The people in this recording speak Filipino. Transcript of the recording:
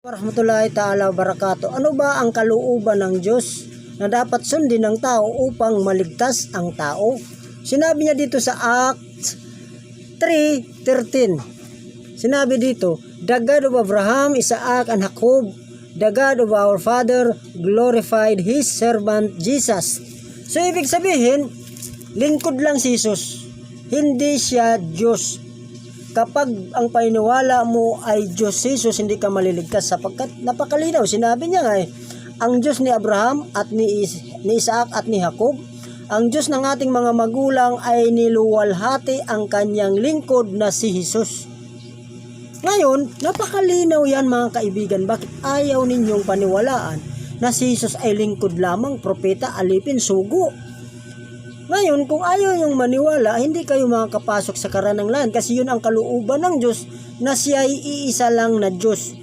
Warahmatullahi ta'ala wabarakatuh. Ano ba ang kalooban ng Diyos na dapat sundin ng tao upang maligtas ang tao? Sinabi niya dito sa Acts 3:13. Sinabi dito, "The God of Abraham, Isaac, and Jacob, the God of our father, glorified His servant Jesus." So ibig sabihin, lingkod lang si Jesus. Hindi siya Diyos. Kapag ang paniniwala mo ay Diyos Jesus, hindi ka maliligtas sapagkat napakalinaw. Sinabi niya nga ang Diyos ni Abraham at ni Isaac at ni Jacob, ang Diyos ng ating mga magulang ay niluwalhati ang kanyang lingkod na si Jesus. Ngayon, napakalinaw yan mga kaibigan. Bakit ayaw ninyong paniwalaan na si Jesus ay lingkod lamang, propeta, alipin, sugo? Ngayon, kung ayaw yung maniwala, hindi kayo makakapasok sa karanang land kasi yun ang kalooban ng Diyos na siya ay iisa lang na Diyos.